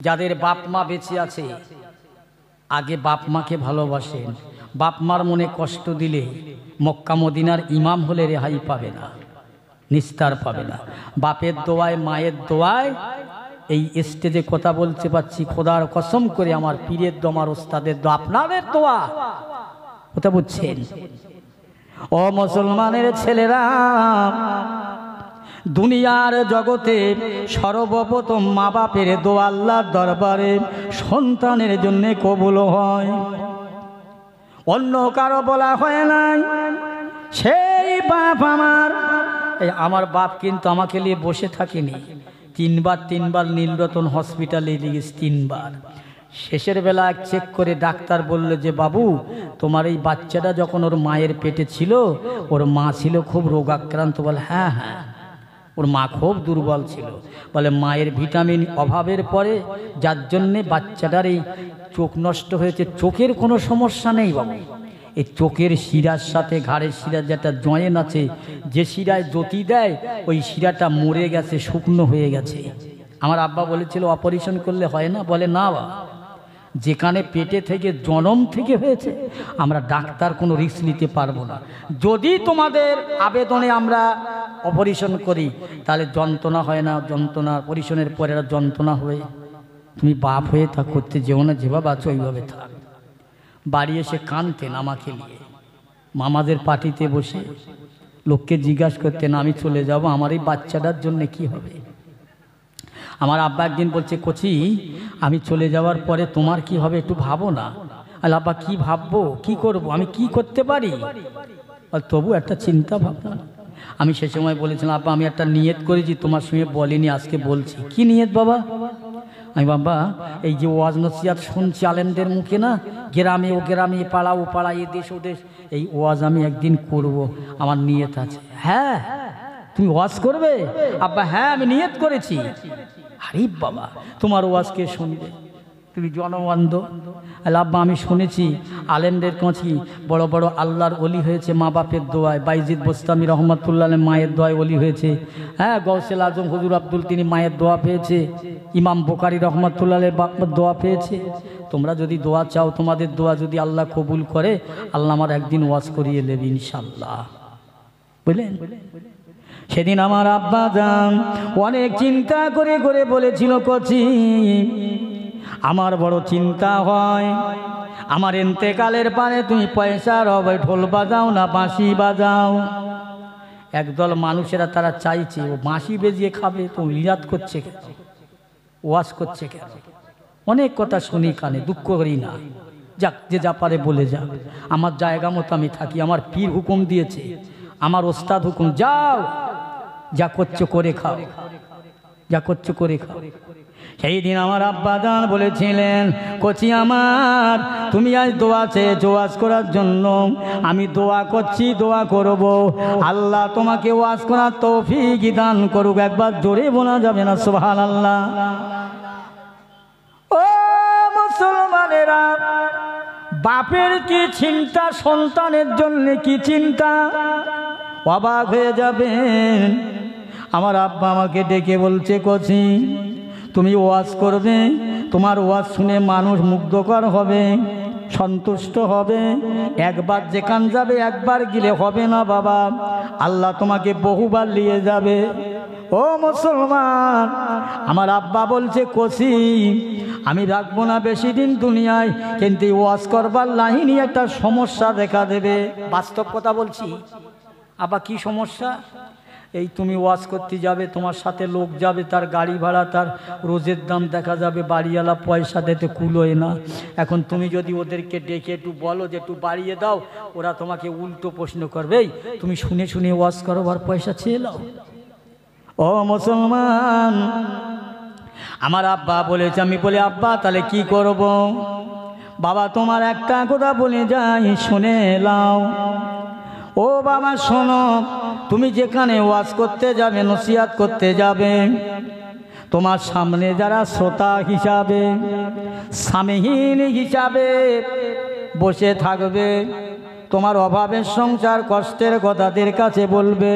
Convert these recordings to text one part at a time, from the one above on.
যাদের বাপ মা বেঁচে আছে আগে বাপ মাকে ভালোবাসেন। বাপ মার মনে কষ্ট দিলে মক্কা মদিনার ইমাম হলে রেহাই পাবে না, নিস্তার পাবে না। বাপের দোয়ায় মায়ের দোয়ায় এই স্টেজে কথা বলতে পারছি, খোদার কসম করে আমার পীরের দোয়া, আমার ওস্তাদের দোয়া, আপনাদের দোয়া। কথা বুঝছেন? ও মুসলমানের ছেলেরা, দুনিয়ার জগতে সর্বপ্রথম মা বাপের দোয়া আল্লাহর দরবারে সন্তানের জন্য কবুল হয়, অন্য কারো বলা হয় নাই। সেই বাপ আমার বাপ কিন্তু আমাকে নিয়ে বসে থাকেনি। তিনবার নীলরতন হসপিটালে নিয়ে গেছে, 3 বার। শেষের বেলা চেক করে ডাক্তার বলল যে বাবু, তোমার এই বাচ্চাটা যখন ওর মায়ের পেটে ছিল, ওর মা ছিল খুব রোগাক্রান্ত। বলে হ্যাঁ হ্যাঁ, ওর মা খুব দুর্বল ছিল। বলে মায়ের ভিটামিন অভাবের পরে যার জন্যে বাচ্চাটার এই চোখ নষ্ট হয়েছে। চোখের কোনো সমস্যা নেই বাবু, এই চোখের শিরার সাথে ঘাড়ের শিরার যেটা জয়েন আছে, যে শিরায় জ্যোতি দেয়, ওই শিরাটা মরে গেছে, শুকনো হয়ে গেছে। আমার আব্বা বলেছিল অপারেশন করলে হয় না। বলে না বা, যেখানে পেটে থেকে জন্ম থেকে হয়েছে আমরা ডাক্তার কোনো রিস্ক নিতে পারবো না। যদি তোমাদের আবেদনে আমরা অপারেশন করি তাহলে যন্ত্রণা হয় না, যন্ত্রণা অপারেশনের পরে যন্ত্রণা হয়ে তুমি বাপ হয়ে তা করতে যেও না, যেভাবে আছো ওইভাবে থাক। বাড়ি এসে কাঁদতেন আমাকে নিয়ে, মামাদের পার্টিতে বসে লোককে জিজ্ঞাসা করতেন আমি চলে যাব, আমার এই বাচ্চাটার জন্য কি হবে। আমার আব্বা একদিন বলছে, কচি আমি চলে যাওয়ার পরে তোমার কি হবে একটু ভাবো না। আল্লাহ আব্বা কি ভাববো, কি করব, আমি কি করতে পারি, তবু একটা চিন্তা ভাবনা। আমি সে সময় বলেছিলাম আব্বা আমি একটা নিয়ত করেছি, তোমার সঙ্গে বলিনি, আজকে বলছি। কি নিয়ত বাবা? আমি বাবা এই যে ওয়াজ নসিহত শুনছি আলেমদের মুখে না, গ্রামে ও গ্রামে, পাড়া ও পাড়া, এ দেশ ও দেশ, এই ওয়াজ আমি একদিন করব, আমার নিয়ত আছে। হ্যাঁ তুমি ওয়াজ করবে? আব্বা হ্যাঁ আমি নিয়ত করেছি। আরে বাবা তোমার ওয়াজ কে শুনবে, তুমি জনবন্ধ। আব্বা আমি শুনেছি আলেমদের কাছে বড় বড় আল্লাহর ওলি হয়েছে মা বাপের দোয়ায়। বাইজিদ বোস্তামি রহমতুল্লাহ মায়ের দোয়ায় ওলি হয়েছে। হ্যাঁ গৌসেল আজম হুজুর আব্দুল তিনি মায়ের দোয়া পেয়েছে, ইমাম বুখারী রহমতুল্লাহ বাপের দোয়া পেয়েছে। তোমরা যদি দোয়া চাও, তোমাদের দোয়া যদি আল্লাহ কবুল করে, আল্লাহ আমার একদিন ওয়াজ করিয়ে নেবে ইনশাল্লাহ, বুঝলেন? সেদিন আমার আব্বা জান অনেক চিন্তা করে করে বলেছিল, কচি আমার বড় চিন্তা হয়, আমার ইন্তেকালের পরে তুমি পয়সার অভাবে ঢোল বাজাও না বাঁশি বাজাও। একদল মানুষেরা তারা চাইছে ও বাঁশি বেজিয়ে খাবে, তো লিয়াত করছে কেন, ওয়াজ করছে কেন? অনেক কথা শুনি কানে, দুঃখ করি না, যাক যে যা পারে বলে যাক। আমার জায়গা মতো আমি থাকি, আমার পীর হুকুম দিয়েছে, আমার ওস্তাদ হুকুম, যাও যা করছো করে খাও, যা করছো করে খাও। সেই দিন আমার আব্বা জান বলেছিলেন, কচি আমার তুমি আজ দোয়া চেয়েছো ওয়াজ করার জন্য, আমি দোয়া করছি, দোয়া করব, আল্লাহ তোমাকে ওয়াজ করার তৌফিক দান করুক। একবার জোরে বলা যাবে না সুবহানাল্লাহ? ও মুসলমানেরা, বাপের কি চিন্তা, সন্তানের জন্য কি চিন্তা, অবাক হয়ে যাবেন। আমার আব্বা আমাকে ডেকে বলছে, কচি তুমি ওয়াজ করবে, তোমার ওয়াজ শুনে মানুষ মুগ্ধকর হবে, সন্তুষ্ট হবে, একবার যেখান যাবে একবার গেলে হবে না বাবা, আল্লাহ তোমাকে বহুবার নিয়ে যাবে। ও মুসলমান, আমার আব্বা বলছে, কচি আমি রাখবো না বেশি দিন দুনিয়ায়, কিন্তু ওয়াজ করবার লাইনই একটা সমস্যা দেখা দেবে। বাস্তব কথা বলছি। আব্বা কি সমস্যা? এই তুমি ওয়াজ করতে যাবে, তোমার সাথে লোক যাবে, তার গাড়ি ভাড়া, তার রোজের দাম দেখা যাবে, বাড়িওয়ালা পয়সা দিতে কুলোয় না। এখন তুমি যদি ওদেরকে ডেকে একটু বলো যে একটু বাড়িয়ে দাও, ওরা তোমাকে উল্টো প্রশ্ন করবে, তুমি শুনে শুনে ওয়াজ করো আর পয়সা চেয়ে নাও। ও মুসলমান, আমার আব্বা বলেছে, আমি বলি আব্বা তাহলে কি করব? বাবা তোমার একটা কথা বলে যাই, শুনে নাও। ও বাবা শোনো, তুমি যেখানে ওয়াজ করতে যাবে, নসিহত করতে যাবে, তোমার সামনে যারা শ্রোতা হিসাবে, সামহীন হিসাবে বসে থাকবে, তোমার অভাবের সংসার কষ্টের কথাদের কাছে বলবে।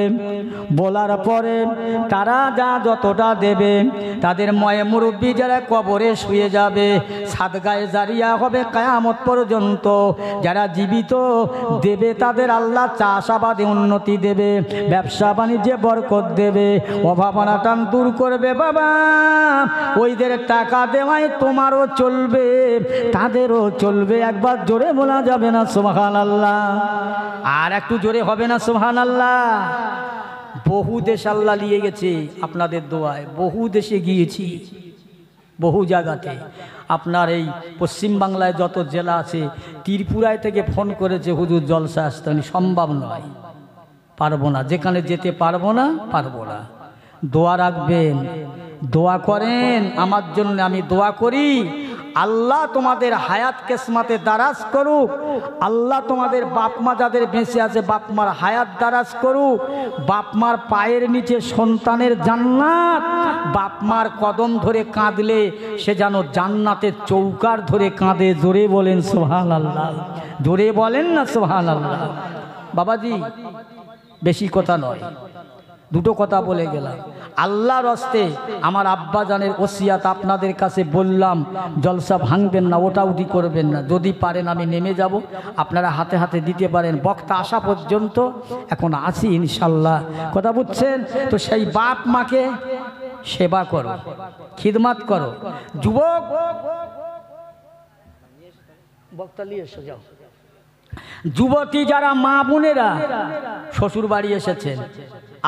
বলার পরে তারা যা যতটা দেবে, তাদের ময়ে মুরব্বী যারা কবরে শুয়ে যাবে, সাদগায়ে জারিয়া হবে কিয়ামত পর্যন্ত। যারা জীবিত দেবে তাদের আল্লাহ চাষাবাদে উন্নতি দেবে, ব্যবসা বাণিজ্যে বরকত দেবে, অভাব অনাটন দূর করবে। বাবা, ওইদের টাকা দেওয়ায় তোমারও চলবে, তাদেরও চলবে। একবার জোরে বলা যাবে না সুবহানাল্লাহ? আর একটু জোরে হবে না সুবহানাল্লাহ? বহু দেশ আল্লাহ নিয়ে গেছে আপনাদের দোয়ায়, বহু দেশে গিয়েছি, বহু জায়গাতে। আপনার এই পশ্চিমবাংলায় যত জেলা আছে, ত্রিপুরায় থেকে ফোন করেছে হুজুর জলসা আসতে, সম্ভব নয়, পারবো না, যেখানে যেতে পারবো না, পারবো না। দোয়া রাখবেন, দোয়া করেন আমার জন্য, আমি দোয়া করি। আল্লাহ তোমাদের হায়াত কিসমতে দারাজ করুক। আল্লাহ তোমাদের বাপমা যাদের বেঁচে আছে বাপমার হায়াত দারাজ করুক। বাপমার পায়ের নিচে সন্তানের জান্নাত, বাপমার কদম ধরে কাঁদলে সে যেন জান্নাতের চৌকার ধরে কাঁদে। জোরে বলেন সুবহানাল্লাহ, জোরে বলেন না সুবহানাল্লাহ? বাবাজি, বেশি কথা নয়, দুটো কথা বলে গেলাম। আল্লাহর হস্তে আমার আব্বা জানের ওসিয়াত আপনাদের কাছে বললাম, জলসা ভাঙবেন না, ওটা উঠি করবেন না। যদি পারেন আমি নেমে যাব, আপনারা হাতে হাতে দিতে পারেন। বক্তা আসা পর্যন্ত এখন আছি ইনশাল্লাহ, কথা বুঝছেন তো? সেই বাপ মাকে সেবা করো, খিদমাত করো। যুবক, বক্তা নিয়ে এসো, যাও। যুবতী যারা মা বোনেরা শ্বশুর বাড়ি এসেছেন,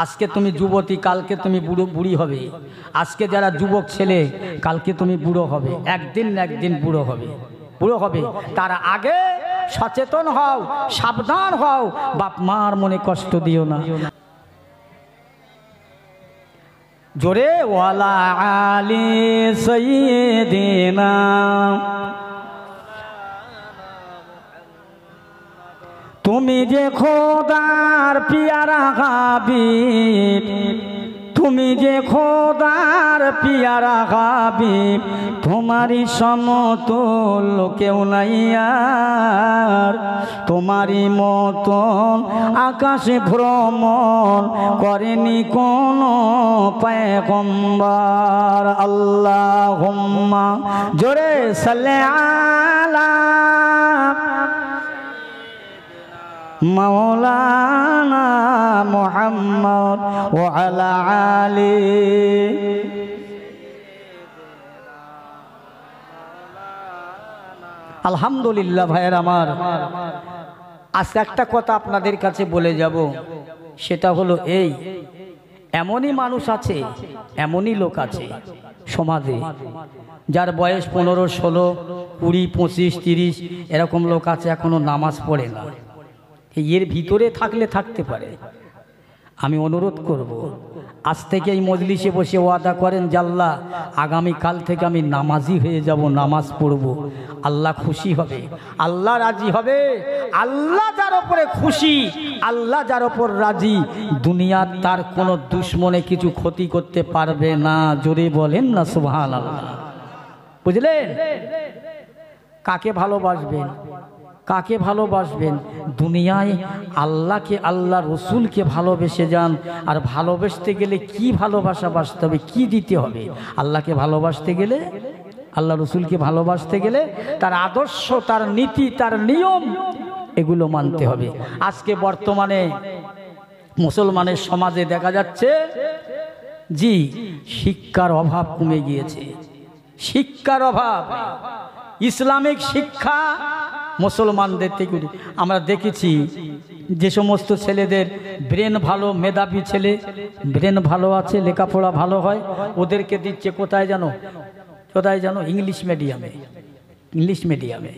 আজকে তুমি যুবতী, কালকে তুমি বুড়ি হবে। আজকে যারা যুবক ছেলে, কালকে তুমি বুড়ো হবে, একদিন না একদিন বুড়ো হবে, বুড়ো হবে। তার আগে সচেতন হও, সাবধান হও, বাপ মার মনে কষ্ট দিও না। জোরে ওয়ালা আলী সাইয়্যিদিনা, তুমি যে খোদার পিয়ারা হাবিব, তুমি যে খোদার পিয়ারা হাবিব, তোমারই সমতুল্য কেউ নাই আর। তোমারই মতন আকাশে ভ্রমণ করেনি কোনো পয়গম্বর। আল্লাহুম্মা জোরে সাল্লি আলা মাওলানা মুহাম্মদ ওয়া আলা আলি। আলহামদুলিল্লাহ ভাইয়ের আমার, আজ একটা কথা আপনাদের কাছে বলে যাব, সেটা হলো এই, এমনই মানুষ আছে, এমনই লোক আছে সমাজে, যার বয়স 15, 16, 20, 25, 30 এরকম লোক আছে এখনো নামাজ পড়ে না। এর ভিতরে থাকলে থাকতে পারে। আমি অনুরোধ করব, আজ থেকে এই মজলিসে বসে ওয়াদা করেন যে আল্লাহ আগামীকাল থেকে আমি নামাজি হয়ে যাব, নামাজ পড়ব। আল্লাহ খুশি হবে, আল্লাহ রাজি হবে। আল্লাহ যার ওপরে খুশি, আল্লাহ যার ওপর রাজি, দুনিয়ার তার কোনো দুশ্মনে কিছু ক্ষতি করতে পারবে না। জোরে বলেন না সুবহানাল্লাহ? বুঝলেন? কাকে ভালোবাসবেন, কাকে ভালোবাসবেন? দুনিয়ায় আল্লাহকে, আল্লাহ রসুলকে ভালোবেসে যান। আর ভালোবাসতে গেলে কি ভালোবাসা বাসতে হবে, কি দিতে হবে? আল্লাহকে ভালোবাসতে গেলে, আল্লাহ রসুলকে ভালোবাসতে গেলে তার আদর্শ, তার নীতি, তার নিয়ম, এগুলো মানতে হবে। আজকে বর্তমানে মুসলমানের সমাজে দেখা যাচ্ছে জি শিক্ষার অভাব কমে গিয়েছে, শিক্ষার অভাব। ইসলামিক শিক্ষা মুসলমানদের থেকে আমরা দেখেছি, যে সমস্ত ছেলেদের ব্রেন ভালো, মেধাবী ছেলে, ব্রেন ভালো আছে, লেখাপড়া ভালো হয়, ওদেরকে দিচ্ছে কোথায় জানো, কোথায় জানো? ইংলিশ মিডিয়ামে। ইংলিশ মিডিয়ামে,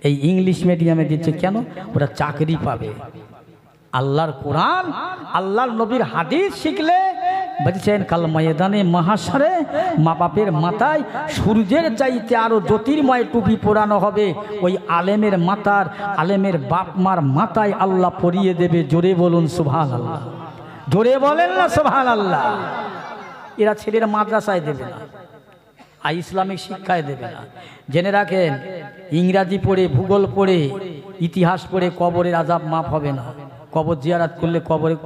এই ইংলিশ মিডিয়ামে দিচ্ছে কেন? ওরা চাকরি পাবে। আল্লাহর কোরআন, আল্লাহর নবীর হাদিস শিখলে বলছেন কাল ময়দানে মাহাশরে মা বাপের মাথায় সূর্যের চাইতে আরো জ্যোতির্ময় টুপি পরানো হবে। ওই আলেমের মাথার, আলেমের বাপ মার মাথায় আল্লাহ পরিয়ে দেবে। জোরে বলুন সুবহানাল্লাহ, জোরে বলেন না সুবহানাল্লাহ? এরা ছেলেরা মাদ্রাসায় দেবে না, আর ইসলামিক শিক্ষায় দেবে না। জেনে রাখেন, ইংরাজি পড়ে, ভূগোল পড়ে ইতিহাস পড়ে কবরের আযাব মাফ হবে না, কবর জিয়ারত করলে কবরে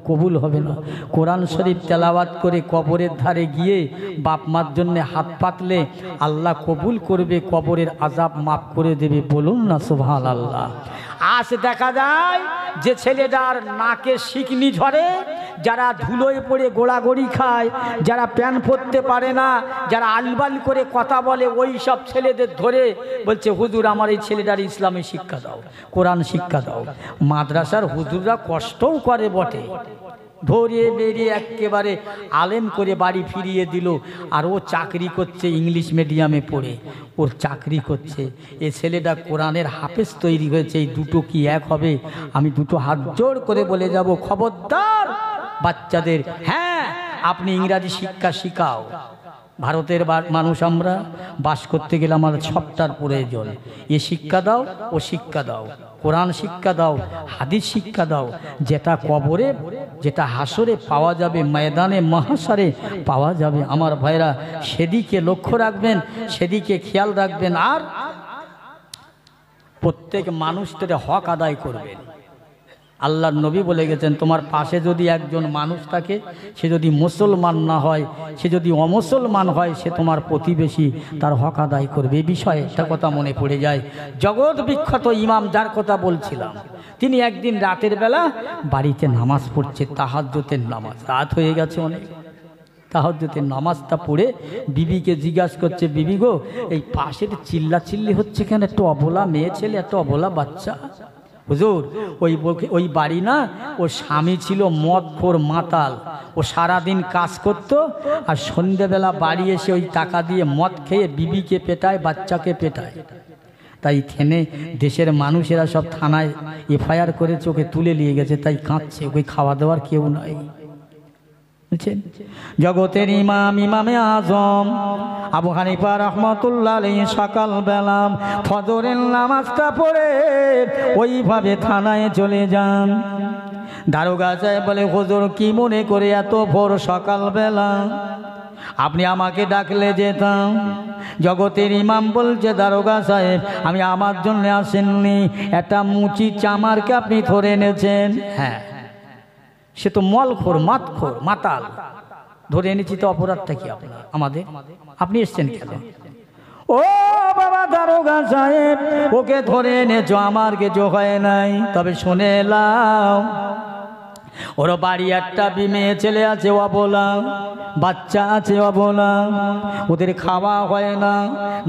কবুল হবে না, কোরআন শরীফ তেলাওয়াত করে কবরের ধারে গিয়ে বাপ মার জন্য হাত পাতলে আল্লাহ কবুল করবে, কবরের আযাব মাফ করে দেবে। বলুন না সুবহানাল্লাহ। আজ দেখা যায় যে ছেলেটার নাকে শিকনি ঝরে, যারা ধুলোয় পড়ে গোড়াগড়ি খায়, যারা প্যান পরতে পারে না, যারা আলবাল করে কথা বলে, ওই সব ছেলেদের ধরে বলছে হুজুর আমার এই ছেলেটার ইসলামী শিক্ষা দাও, কোরআন শিক্ষা দাও। মাদ্রাসার হুজুররা কষ্টও করে বটে, ধরিয়ে বেরিয়ে একেবারে আলেম করে বাড়ি ফিরিয়ে দিল। আর ও চাকরি করছে ইংলিশ মিডিয়ামে পড়ে, ওর চাকরি করছে। এ ছেলেটা কোরআনের হাফেজ তৈরি হয়েছে। এই দুটো কি এক হবে? আমি দুটো হাত জোড় করে বলে যাব, খবরদার বাচ্চাদের, হ্যাঁ আপনি ইংরাজি শিক্ষা শিখাও। ভারতের মানুষ আমরা, বাস করতে গেলে আমার সবটার প্রয়োজন। এ শিক্ষা দাও, ও শিক্ষা দাও, কোরআন শিক্ষা দাও, হাদিস শিক্ষা দাও, যেটা কবরে, যেটা হাসরে পাওয়া যাবে, ময়দানে মহাশরে পাওয়া যাবে। আমার ভাইরা সেদিকে লক্ষ্য রাখবেন, সেদিকে খেয়াল রাখবেন। আর প্রত্যেক মানুষদের হক আদায় করবেন। আল্লাহর নবী বলে গেছেন, তোমার পাশে যদি একজন মানুষ থাকে, সে যদি মুসলমান না হয়, সে যদি অমুসলমান হয়, সে তোমার প্রতিবেশী, তার হক আদায় করবে। এই বিষয়ে একটা কথা মনে পড়ে যায়। জগৎ বিখ্যাত ইমাম যার কথা বলছিলাম, তিনি একদিন রাতের বেলা বাড়িতে নামাজ পড়ছে, তাহাজ্জুদের নামাজ, রাত হয়ে গেছে অনেক। তাহাজ্জুদের নামাজটা পড়ে বিবিকে জিজ্ঞাসা করছে, বিবি গো এই পাশের চিল্লাচিল্লি হচ্ছে কেন? একটা অবলা মেয়ে ছেলে, একটা অবলা বাচ্চা। হুজুর ওই বাড়ি না, ওর স্বামী ছিল মদখোর মাতাল, ও সারাদিন কাজ করত, আর সন্ধ্যেবেলা বাড়ি এসে ওই টাকা দিয়ে মদ খেয়ে বিবিকে পেটায়, বাচ্চাকে পেটায়। তাই থেনে দেশের মানুষেরা সব থানায় এফআইআর করে চোখে তুলে নিয়ে গেছে, তাই কাঁদছে, ওই খাওয়া দাওয়ার কেউ নাই। জগতের ইমাম, ইমামে আজম আবু হানিফা রাহমাতুল্লাহ আলাইহি সকালবেলা ফজরের নামাজটা পড়ে ওইভাবে থানায় চলে যান। দারোগা সাহেব বলে, হুজুর কি মনে করে এত ভোর সকালবেলা আপনি আমাকে ডাকলে যেতাম? জগতের ইমাম বলছে, দারোগা সাহেব আমি আমার জন্য আসেননি, একটা মুচি চামারকে আপনি ধরে এনেছেন। হ্যাঁ, সে তো মলখোর, মাতখোর, মাতাল, ধরে এনেছি, তো অপরাধটা কি আপনার আমাদের? আপনি এসছেন কেন? ও বাবা দারোগা সাহেব, ওকে ধরে এনেছো, আমার কিছু হয় নাই, তবে শুনে এলাম ওর বাড়ি একটা মেয়ে ছেলে আছে অবলা, বাচ্চা আছে অবলা, ওদের খাওয়া হয় না,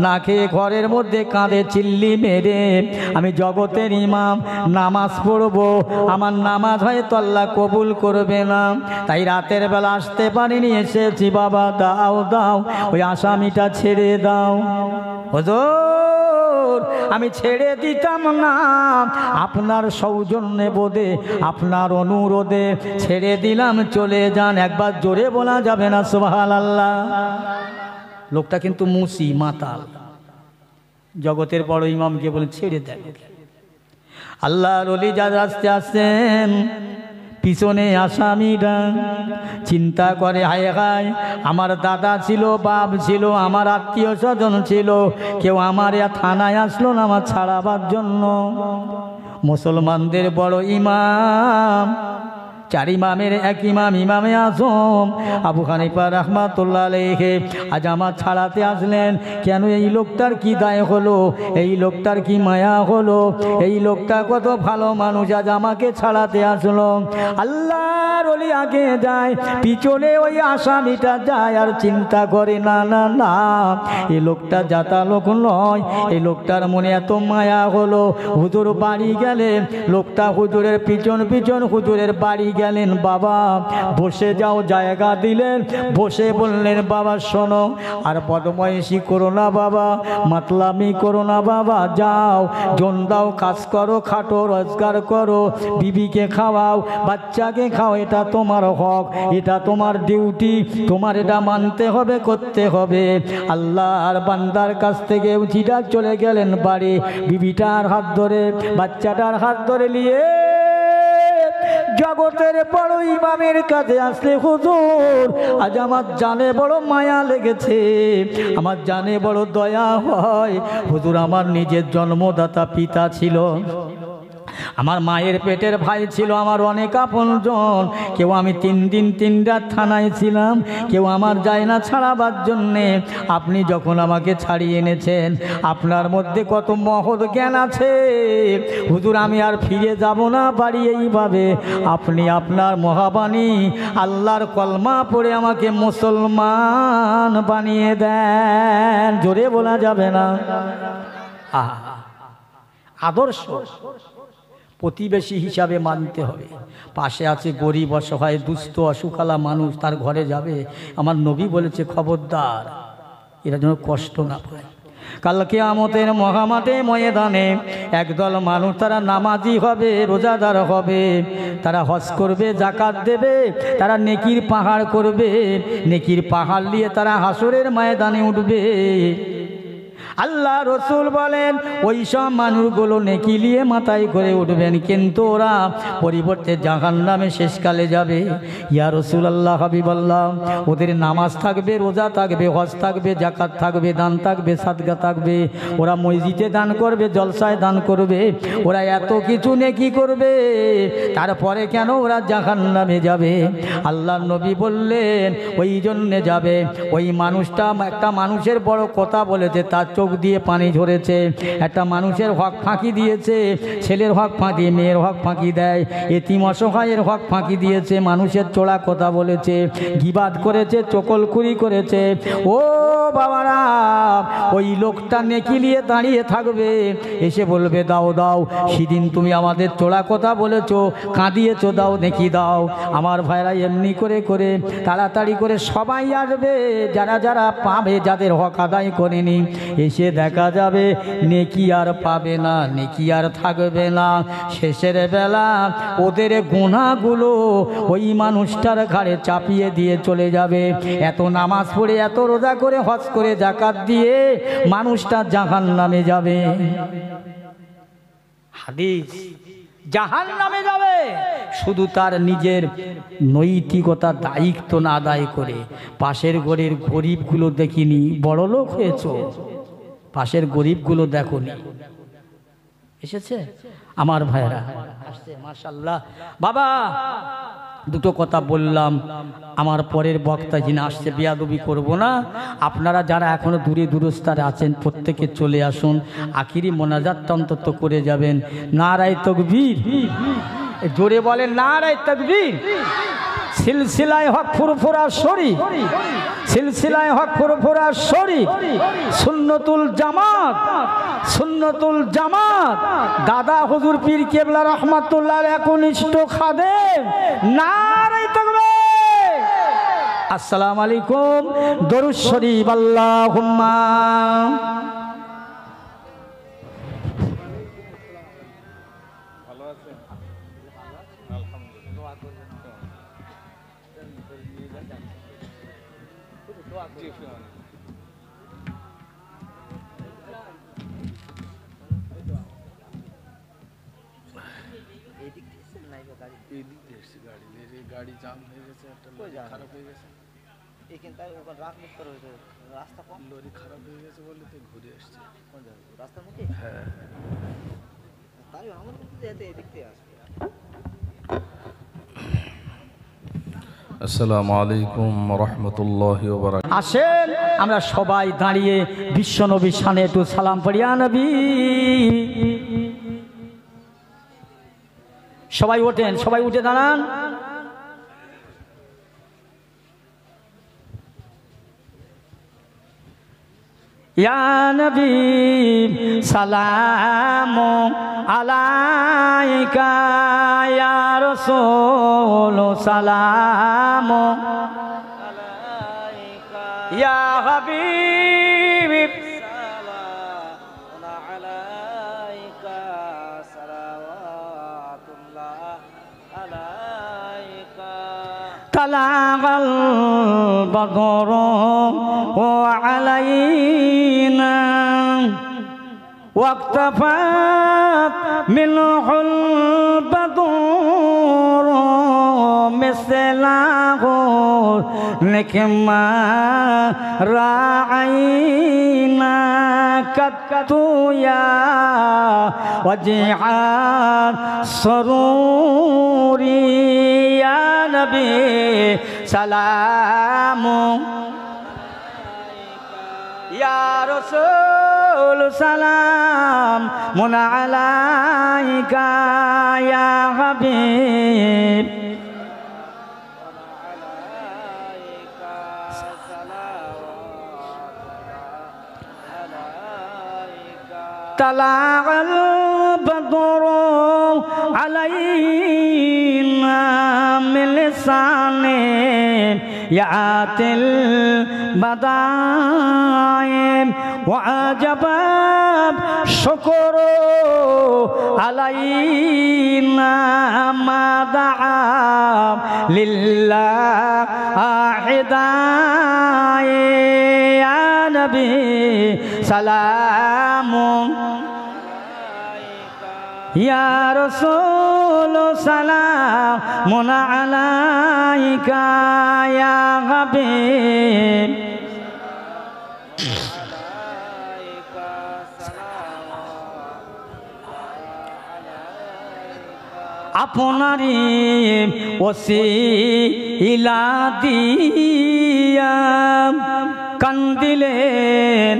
না খেয়ে ঘরের মধ্যে কাঁদে চিল্লি মেরে। আমি জগতের ইমাম, নামাজ পড়বো, আমার নামাজ হয়তো আল্লাহ কবুল করবে না, তাই রাতের বেলা আসতে পারিনি, এসেছি। বাবা দাও দাও, ওই আসামিটা ছেড়ে দাও। হুজুর আমি ছেড়ে দিতাম না, আপনার সৌজন্যে বোধে, আপনার অনুরোধে ছেড়ে দিলাম, চলে যান। একবার জোরে বলা যাবে না সুবহানাল্লাহ? লোকটা কিন্তু মুসি, মাতাল। জগতের বড় ইমামকে বলে ছেড়ে দেন। আল্লাহর ওলি যারা আসতে আসছেন, পিছনে আসামিরা চিন্তা করে, হায় হায় আমার দাদা ছিল, বাপ ছিল, আমার আত্মীয় স্বজন ছিল, কেউ আমার থানায় আসলো না আমার ছাড়াবার জন্য। মুসলমানদের বড় ইমাম, চার ইমামের এক ইমাম, ইমামে আজম আবু হানিফা রাহমাতুল্লাহ আলাইহি আজ আমার ছাড়াতে আসলেন কেন? এই লোকটার কি দায় হলো? এই লোকটার কি মায়া হলো? এই লোকটা কত ভালো মানুষ, আজ আমাকে ছাড়াতে আসলো। আল্লাহর ওলি আগে যায়, পিছনে ওই আসামিটা যায়, আর চিন্তা করে না না না, এই লোকটা যাতা লোক নয়, এই লোকটার মনে এত মায়া হলো। হুজুর বাড়ি গেলেন, লোকটা হুজুরের পিছন পিছন হুজুরের বাড়ি গেলেন। বাবা বসে যাও, জায়গা দিলেন, বসে বললেন, বাবা শোনো, আর বদমাইশি করো না বাবা, মাতলামি করো না বাবা, যাও জন দাও, কাজ করো, খাটো, রোজগার করো, বিবিকে খাওয়াও, বাচ্চাকে খাও, এটা তোমার হক, এটা তোমার ডিউটি, তোমার এটা মানতে হবে, করতে হবে। আল্লাহর বান্দার কাছ থেকে উঠিটা চলে গেলেন বাড়ি, বিবিটার হাত ধরে, বাচ্চাটার হাত ধরে নিয়ে জগতের বড় ইমামের কাছে আসলে হুজুর আজ আমার জানে বড় মায়া লেগেছে, আমার জানে বড় দয়া হয়। হুজুর আমার নিজের জন্মদাতা পিতা ছিল, আমার মায়ের পেটের ভাই ছিল, আমার অনেক আপনজন। কেউ আমি 3 দিন 3 রাত থানায় ছিলাম, কেউ আমার যায় না ছাড়াবার জন্যে। আপনি যখন আমাকে ছাড়িয়ে এনেছেন, আপনার মধ্যে কত মহৎ জ্ঞান আছে হুজুর, আমি আর ফিরে যাব না বাড়ি এইভাবে। আপনি আপনার মহাবাণী আল্লাহর কলমা পড়ে আমাকে মুসলমান বানিয়ে দেন। জোরে বলা যাবে না। আদর্শ প্রতিবেশী হিসাবে মানতে হবে। পাশে আছে গরিব অসহায় দুস্থ অসুখালা মানুষ, তার ঘরে যাবে, আমার নবী বলেছে খবরদার এরা যেন কষ্ট না পায়। কাল কিয়ামতের মহামাঠে ময়দানে একদল মানুষ, তারা নামাজি হবে, রোজাদার হবে, তারা হজ করবে, জাকাত দেবে, তারা নেকির পাহাড় করবে, নেকির পাহাড় নিয়ে তারা হাসরের ময়দানে উঠবে। আল্লাহ রসুল বলেন ওই সব মানুষগুলো নেকি নিয়ে মাথায় করে উঠবেন, কিন্তু ওরা পরিবর্তে জাহান্নামে শেষকালে যাবে। ইয়া রসুল আল্লাহ হাবিবাল্লাহ, ওদের নামাজ থাকবে, রোজা থাকবে, হজ থাকবে, জাকাত থাকবে, দান থাকবে, সাদকা থাকবে, ওরা মসজিদে দান করবে, জলসায় দান করবে, ওরা এত কিছু নেকি করবে, তারপরে কেন ওরা জাহান্নামে যাবে? আল্লাহ নবী বললেন ওই জন্যে যাবে। ওই মানুষটা একটা মানুষের বড় কথা বলেছে, তার চোখ দিয়ে পানি ঝরেছে। একটা মানুষের হক ফাঁকি দিয়েছে, ছেলের হক ফাঁকি, মেয়ের হক ফাঁকি দেয়, এতিম অসহায়ের হক ফাঁকি দিয়েছে, মানুষের চোরা কথা বলেছে, গিবাদ করেছে, চকলখুরি করেছে। ও বাবারা, ওই লোকটা নেকি নিয়ে দাঁড়িয়ে থাকবে, এসে বলবে দাও দাও, সেদিন তুমি আমাদের চোরা কথা বলেছো, কাঁদিয়েছো, দাও নেকি দাও। আমার ভাইরা এমনি করে করে তাড়াতাড়ি করে সবাই আসবে, যারা যারা পাবে, যাদের হক আদায় করেনি। এসে দেখা যাবে নেকি আর পাবে না, নেকি আর থাকবে না। শেষের বেলা ওদের গুনাহগুলো ওই মানুষটার ঘাড়ে চাপিয়ে দিয়ে চলে যাবে। এত নামাজ পড়ে, এত রোজা করে, হজ করে, জাকাত দিয়ে মানুষটা জাহান্নামে যাবে। হাদিস, জাহান্নামে যাবে শুধু তার নিজের নৈতিকতা দায়িত্ব না আদায় করে। পাশের ঘরের গরিবগুলো দেখিনি, বড় লোক হয়েছ, পাশের গরিবগুলো দেখনি। এসেছে আমার ভাইরা, আসছে মাশাআল্লাহ। বাবা দুটো কথা বললাম, আমার পরের বক্তা যিনি আসছে বেয়াদবি করব না। আপনারা যারা এখনো দূরে দূরস্থানে আছেন প্রত্যেকে চলে আসুন, আখিরি মোনাজাতটা অন্তত করে যাবেন। নারায়ে তাকবীর, জোরে বলেন নারায়ে তাকবীর। সিলসিলায় হক ফুরফুরা শরীফ, সিলসিলায় হক ফুরফুরা শরীফ, সুন্নতুল জামাত, সুন্নতুল জামাত, দাদা হুজুর পীর কেবলা রহমাতুল্লাহ একনিষ্ঠ খাদেম। নারায়ে তাকবীর। আসসালামু আলাইকুম। দরুদ শরীফ আল্লাহুম্মা। গাড়ি জাম হয়ে গেছে, একটা লরি খারাপ হয়ে গেছে, এখানটায় ওখানে রাস্তা কম, লরি খারাপ হয়ে গেছে বলে তো ঘুরে আসছে রাস্তার মধ্যে। হ্যাঁ, তাই আমার কিন্তু এদিক থেকে আসবে। আসসালামু আলাইকুম ওয়া রাহমাতুল্লাহি ওয়া বারাকাতুহু। আসেন আমরা সবাই দাঁড়িয়ে বিশ্ব নবীর শানে একটু সালাম পড়ি। ইয়া নবী, সবাই ওঠেন, সবাই উঠে দাঁড়ান। ইয়া নবী সালামু আলাইকা, ইয়া রাসূল সালামু আলাইকা, ইয়া হাবিব সালামু আলাইকা, সালাওয়াতুল্লাহ আলাইকা। তালাগাল বদরু আলাইনা واقتفت منه البدور লাহোর নেকমা রাআইনা কাতুয়া ওয়াজিহার সরুরি ইয়া নবী সালামু ইয়া রাসূল সালাম মুন আলাইকা ইয়া হাবিব তালাআল বদরু আলাইনা মিন লিসানি ইয়াতিল বাদাইম وعجب شكر علينا ما دعا لله حداي يا نبي سلام يا رسول سلام عليك يا حبيب আপনারি ওসিলা দিয়া কান্দিলেন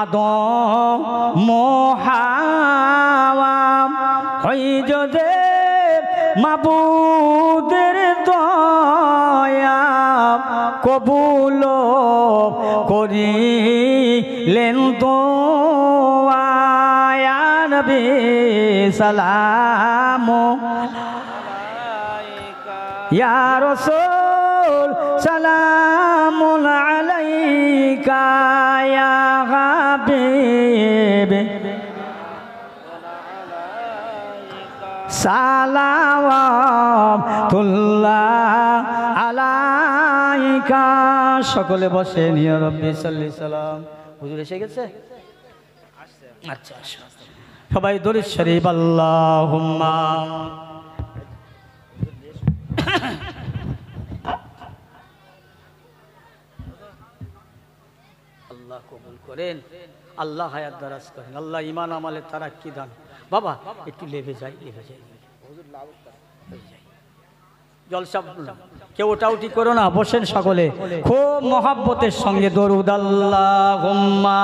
আদম হাওয়া হইজ যে মাবুদের দয়া কবুল করিলেন দোয়া ইয়া নবী সালাম ইয়া রাসূল সালামুন আলাইকা ইয়া হাবিব সালাওয়াতুল্লাহ আলাইকা। সকলে বসেন। ইয়া রাব্বি সাল্লি সালাম। হুজুর এসে গেছে? আচ্ছা সবাই দরুদ শরীফ আল্লাহুম্মা আল্লাহ কবুল করেন, আল্লাহ হায়াত দারাজ করেন, আল্লাহ ঈমান আমলে তারাক্কি দান। বাবা একটু লেবে যাই জলসা, কেউ ওটাউটি করো না, বসেন সকলে খুব মহাব্বতের সঙ্গে দরুদ আল্লাহুম্মা